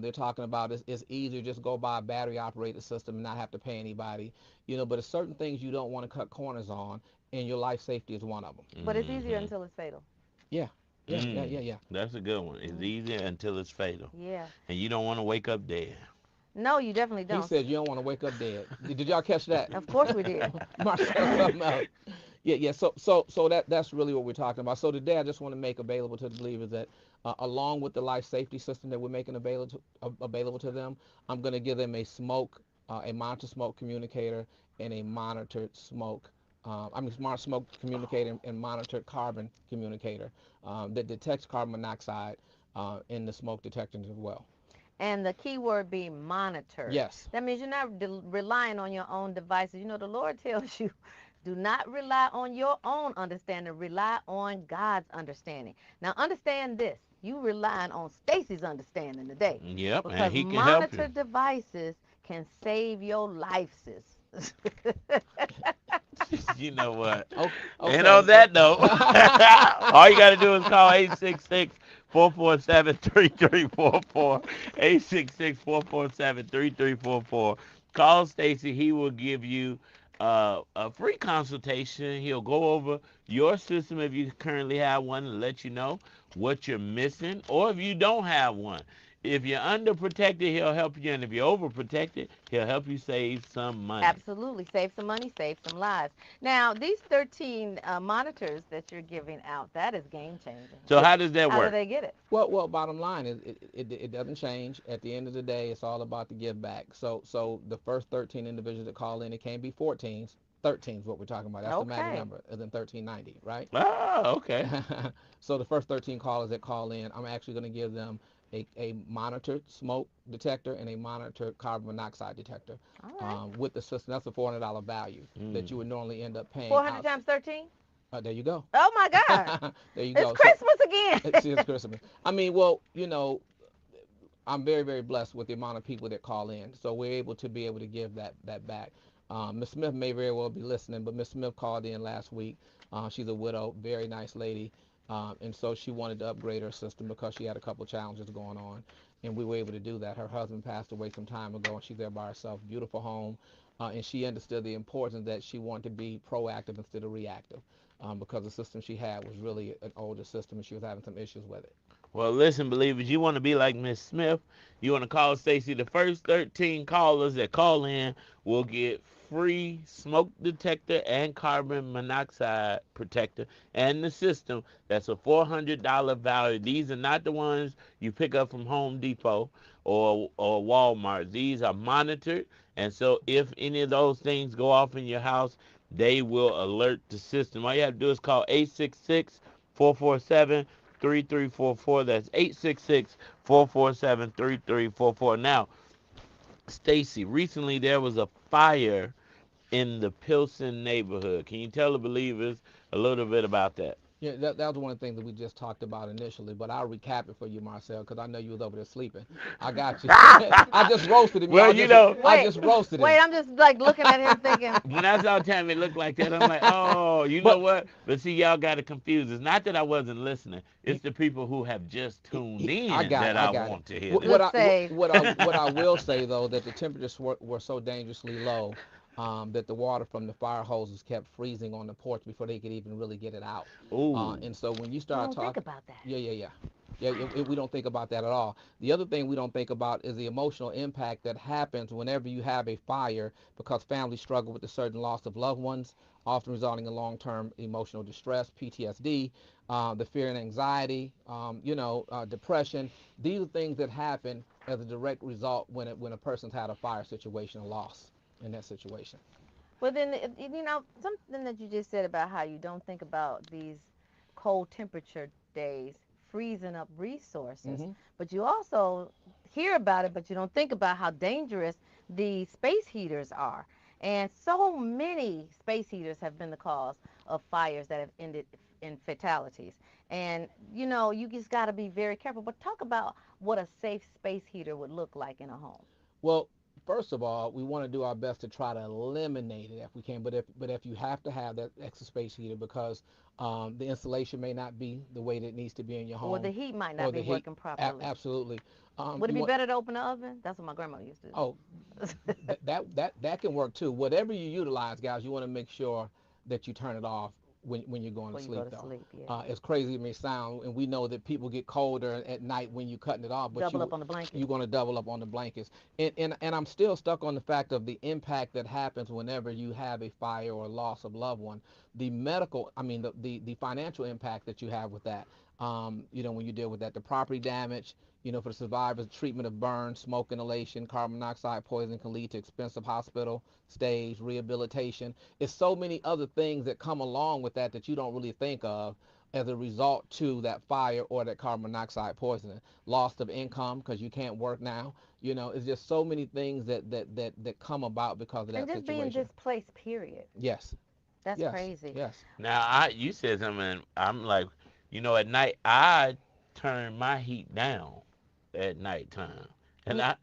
They're talking about it's easier just go buy a battery operated system and not have to pay anybody. But there's certain things you don't want to cut corners on, and your life safety is one of them. But it's easier until it's fatal. Yeah. That's a good one. It's easier until it's fatal. Yeah. And you don't want to wake up dead. No, you definitely don't. He said you don't want to wake up dead. Did y'all catch that? Of course we did. Yeah. So that's really what we're talking about. So today I just want to make available to the believers that along with the life safety system that we're making available to them, I'm going to give them a monitored smoke communicator and a monitored smoke. Smart smoke communicator and monitored carbon communicator that detects carbon monoxide in the smoke detectors as well. And the key word being monitored. Yes. That means you're not relying on your own devices. The Lord tells you, do not rely on your own understanding. Rely on God's understanding. Now, understand this. You relying on Stacey's understanding today. Yep, because and he can help you. monitored devices can save your life, sis. You know what? Okay. And on that note, all you got to do is call 866-447-3344. 866-447-3344. Call Stacey. He will give you a free consultation. He'll go over your system if you currently have one and let you know what you're missing, or if you don't have one. If you're underprotected, he'll help you, and if you're overprotected, he'll help you save some money. Absolutely. Save some money, save some lives. Now, these 13 monitors that you're giving out, that is game-changing. So how does that work? How do they get it? Well, bottom line is it doesn't change. At the end of the day, it's all about the give back. So the first 13 individuals that call in, it can't be 14s. 13 is what we're talking about. That's the magic number, as in 1390, right? Oh, okay. So the first 13 callers that call in, I'm actually going to give them a monitored smoke detector and a monitored carbon monoxide detector with the system. That's a $400 value that you would normally end up paying. 400 times 13? There you go. Oh, my God. There you go. It's Christmas again. It's Christmas. I mean, well, I'm very, very blessed with the amount of people that call in. So we're able to give that back. Miss Smith may very well be listening, but Miss Smith called in last week. She's a widow, very nice lady, and so she wanted to upgrade her system because she had a couple challenges going on, and we were able to do that. Her husband passed away some time ago, and she's there by herself. Beautiful home, and she understood the importance that she wanted to be proactive instead of reactive, because the system she had was really an older system, and she was having some issues with it. Well, listen, believers, you want to be like Miss Smith. You want to call Stacy. The first 13 callers that call in will get free smoke detector and carbon monoxide protector and the system. That's a $400 value. These are not the ones you pick up from Home Depot or Walmart. These are monitored, and so if any of those things go off in your house, they will alert the system. All you have to do is call 866-447-3344. That's 866-447-3344. Now, Stacy, recently there was a fire in the Pilsen neighborhood. Can you tell the believers a little bit about that? Yeah, that was one of the things that we just talked about initially, but I'll recap it for you, Marcel, because I know you was over there sleeping. I got you. I just roasted him. Well, I just roasted him. Wait, I'm just like looking at him thinking. When I saw Tammy look like that, I'm like, oh, you know what? But see, y'all got it confused. It's not that I wasn't listening. It's the people who have just tuned in that I want to hear. What I will say, though, that the temperatures were so dangerously low that the water from the fire hoses kept freezing on the porch before they could even really get it out. And so when you start talking, think about that. Yeah, we don't think about that at all. The other thing we don't think about is the emotional impact that happens whenever you have a fire, because families struggle with the certain loss of loved ones, often resulting in long-term emotional distress, PTSD, the fear and anxiety, depression. These are things that happen as a direct result when a person's had a fire situation, a loss in that situation. Well, then, something that you just said about how you don't think about these cold temperature days freezing up resources, but you also hear about it, but you don't think about how dangerous the space heaters are. And so many space heaters have been the cause of fires that have ended in fatalities. And, you just got to be very careful. But talk about what a safe space heater would look like in a home. Well, first of all, we want to do our best to try to eliminate it if we can. But if you have to have that extra space heater because the insulation may not be the way that it needs to be in your home, or the heat might not be working properly. Absolutely. Would it be better to open the oven? That's what my grandma used to do. Oh, that can work too. Whatever you utilize, guys, you want to make sure that you turn it off when you're going to sleep, as crazy as it may sound, and we know that people get colder at night when you're cutting it off, but double up on the blankets. You're going to double up on the blankets. And I'm still stuck on the fact of the impact that happens whenever you have a fire or a loss of loved one. The financial impact that you have with that, when you deal with that, the property damage, for the survivors, treatment of burns, smoke inhalation, carbon monoxide poisoning can lead to expensive hospital stays, rehabilitation. It's so many other things that come along with that you don't really think of as a result to that fire or that carbon monoxide poisoning. Loss of income because you can't work now. It's just so many things that come about because of that situation. And just being displaced, period. Yes. That's crazy. Yes. Now, you said something, I'm like, at night, I turn my heat down at nighttime. And do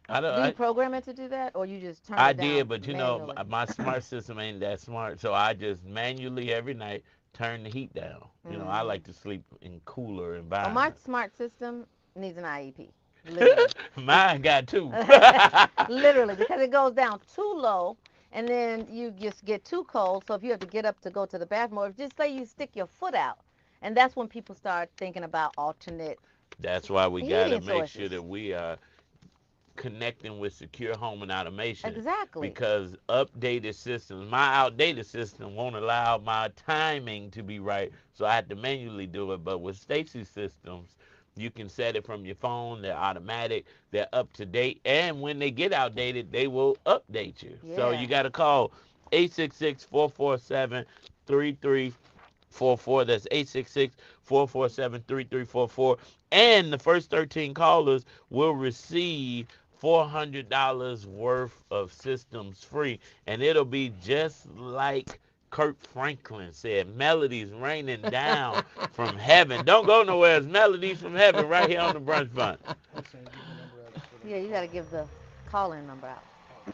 you program it to do that, or you just turn it down? I did, but manually? My smart system ain't that smart, so I just manually every night turn the heat down. I like to sleep in cooler environment. Well, my smart system needs an IEP. Literally. Mine got two. Literally, because it goes down too low, and then you just get too cold. So if you have to get up to go to the bathroom, or just say you stick your foot out, and that's when people start thinking about alternate. That's why we got to make sure that we are connecting with secure home and automation. Exactly. Because updated systems, my outdated system won't allow my timing to be right, so I have to manually do it. But with Stacy's systems, you can set it from your phone. They're automatic. They're up to date. And when they get outdated, they will update you. Yeah. So you got to call 866-447-3344. That's 866-447-3344. And the first 13 callers will receive $400 worth of systems free. And it'll be just like Kirk Franklin said, melodies raining down from heaven. Don't go nowhere. It's melodies from heaven right here on the Brunch Fund. Yeah, you got to give the call-in number out.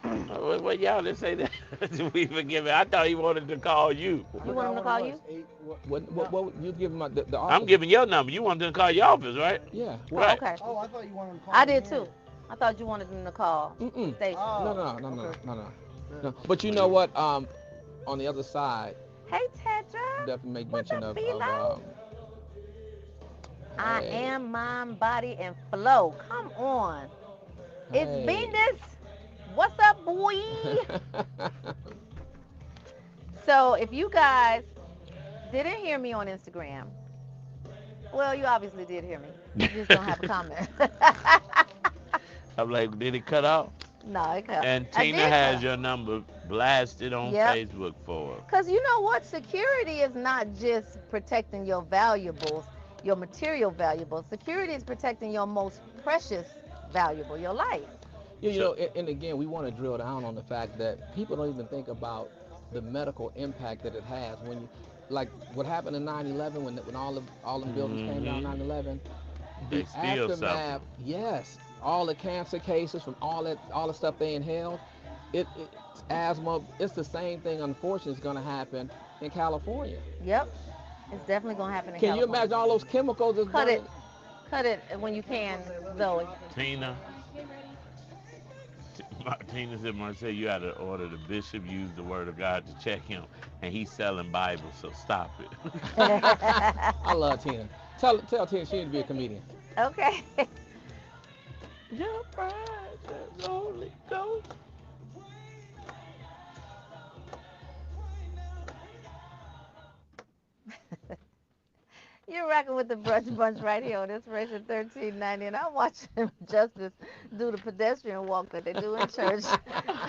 Well, y'all didn't say that. We forgive it. I thought he wanted to call you. You want him to call you? What you give him the office? I'm giving your number. You wanted to call your office, right? Yeah. Right. Okay. Oh, I thought you wanted to call I me did here. too. I thought you wanted him to call Stacy. No. But you know what? On the other side, Hey, Tedra. definitely make What's mention up, of Philo? I hey, am mind, body, and flow. Come on. It's hey. Venus. What's up, boy? So if you guys didn't hear me on Instagram, well, you obviously did hear me. You just don't have a comment. I'm like, did it cut off? No, it cut. And I Tina did has cut. your number blasted on Yep. Facebook for her. Because you know what? Security is not just protecting your valuables, your material valuables. Security is protecting your most precious valuable, your life. You know, and again, we want to drill down on the fact that people don't even think about the medical impact that it has when you, like what happened in 9/11 when all the buildings came down 9/11. They The still aftermath, yes, all the cancer cases from all the stuff they inhaled, it's asthma. It's the same thing. Unfortunately, is going to happen in California. Yep, it's definitely going to happen in Can California. you imagine all those chemicals that's burning? Cut it when you can, Zoe. Tina. Tina said, Marcel, you got to order the bishop use the word of God to check him, and he's selling Bibles, so stop it. I love Tina. Tell Tina she needs to be a comedian. Okay. Your pride is Holy Ghost. You're rocking with the brunch bunch right here on Inspiration 1390, and I'm watching Justice do the pedestrian walk that they do in church.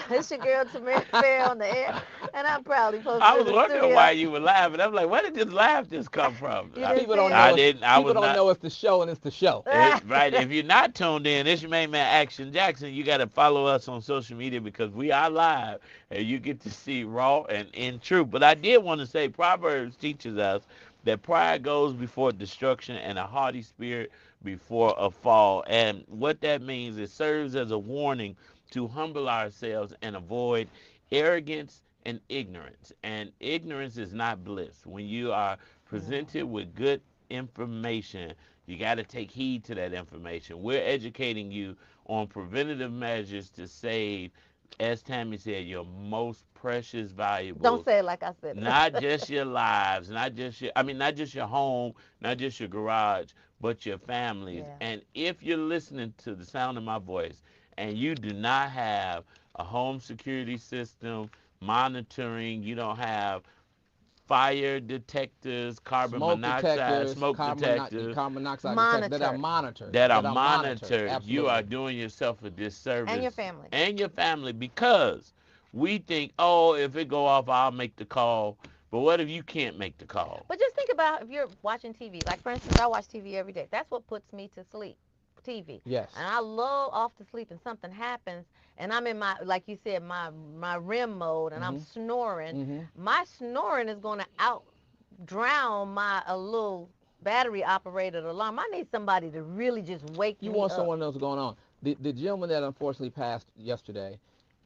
It's your girl Tamara Fair on the air, and I'm proudly posted I in was the wondering studio. why you were laughing. I'm like, where did this laugh just come from? People don't know it's the show, and it's the show. Right. If you're not tuned in, it's your main man, Action Jackson. You got to follow us on social media because we are live, and you get to see raw and in truth. But I did want to say, Proverbs teaches us that pride goes before destruction and a haughty spirit before a fall. And what that means, it serves as a warning to humble ourselves and avoid arrogance and ignorance. And ignorance is not bliss. When you are presented with good information, you got to take heed to that information. We're educating you on preventative measures to save, as Tammy said, your most precious valuables. Don't say it like I said it. Not just your lives, not just your home, not just your garage, but your families. Yeah. And if you're listening to the sound of my voice and you do not have a home security system monitoring, you don't have fire detectors, carbon monoxide, smoke detectors, carbon monoxide Monitored. detectors that are monitored. that are monitored, Absolutely. you are doing yourself a disservice. And your family. And your family, because we think, oh, if it go off, I'll make the call. But what if you can't make the call? But just think about if you're watching TV. Like, for instance, I watch TV every day. That's what puts me to sleep, TV. Yes. And I lull off to sleep and something happens and I'm in my, like you said, my REM mode and I'm snoring. My snoring is going to drown my little battery operated alarm. I need somebody to really just wake me up. You want someone else going on. The gentleman that unfortunately passed yesterday,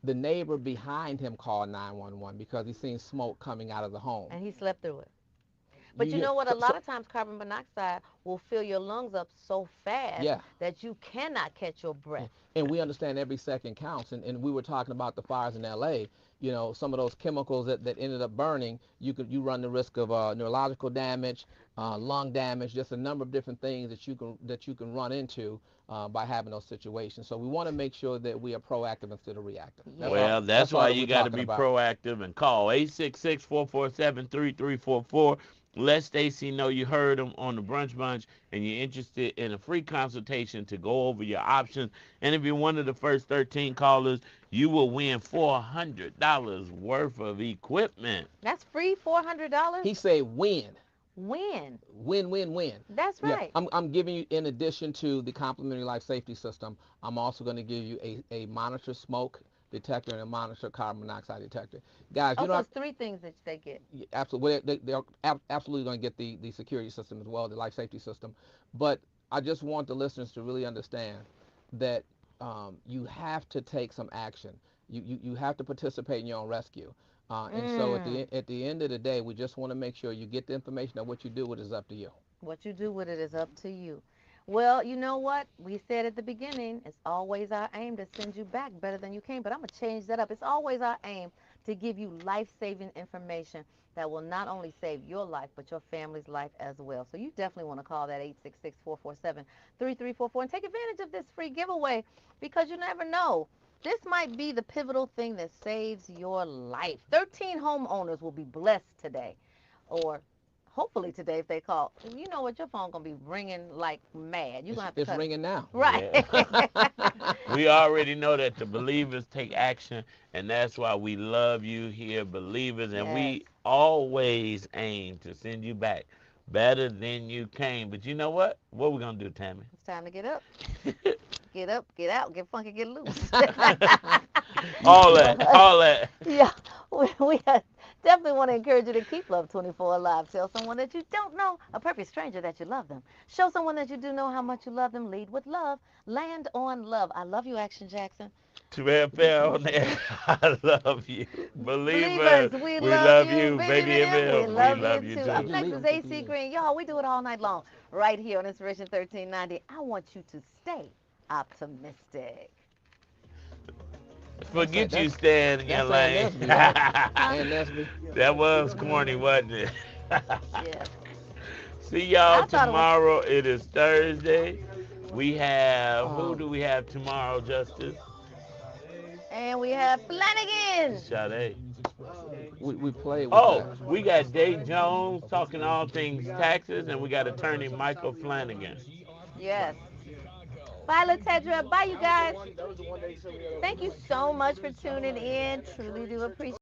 the neighbor behind him called 911 because he seen smoke coming out of the home. And he slept through it. But you know what? A lot of times carbon monoxide will fill your lungs up so fast that you cannot catch your breath. And we understand every second counts. And we were talking about the fires in L.A. You know, some of those chemicals that ended up burning, you run the risk of neurological damage, lung damage, just a number of different things that you can run into by having those situations. So we want to make sure that we are proactive instead of reactive. That's why you got to be proactive and call 866-447-3344. Let Stacy know you heard them on the Brunch Bunch and you're interested in a free consultation to go over your options. And if you're one of the first 13 callers, you will win $400 worth of equipment. That's free, $400? He said win. Win. Win, win, win. That's right. Yeah, I'm giving you, in addition to the complimentary life safety system, I'm also going to give you a monitor smoke detector and a monitor carbon monoxide detector. Guys, you know, it's 3 things that they get. Absolutely. They're absolutely going to get the security system as well, the life safety system. But I just want the listeners to really understand that you have to take some action. You have to participate in your own rescue. And so Mm. at the end of the day, we just want to make sure you get the information. That what you do with it is up to you. What you do with it is up to you. Well, you know what? We said at the beginning, it's always our aim to send you back better than you came, but I'm going to change that up. It's always our aim to give you life-saving information that will not only save your life, but your family's life as well. So you definitely want to call that 866-447-3344 and take advantage of this free giveaway because you never know. This might be the pivotal thing that saves your life. 13 homeowners will be blessed today, or hopefully today if they call. You know what? Your phone going to be ringing like mad. You're going to have to It's cut it. ringing now. Right. Yeah. We already know that the believers take action, and that's why we love you here, believers, and Yes. we always aim to send you back better than you came. But you know what? What we gonna do, Tammy? It's time to get up. Get up, get out, get funky, get loose. all that. Yeah, we definitely want to encourage you to keep Love 24 alive. Tell someone that you don't know, a perfect stranger, that you love them. Show someone that you do know how much you love them. Lead with love. Land on love. I love you, Action Jackson. To FL on there, I love you. Believers, Believers, we we love love you. you. Baby Baby M, we ML, we love love you you too. Up too. next is AC Green. Y'all, we do it all night long right here on Inspiration 1390. I want you to stay optimistic. Forget you staying in your lane. Nesby, right? And Nesby. That was corny, wasn't it? Yeah. See y'all I thought it was. tomorrow. It is Thursday. We have, who do we have tomorrow, Justice? And we have Flanagan. Sade. We played with Oh, that. we got Dave Jones talking all things taxes, and we got attorney Michael Flanagan. Yes. Bye, Latedra. Bye, you guys. Thank you so much for tuning in. Truly do appreciate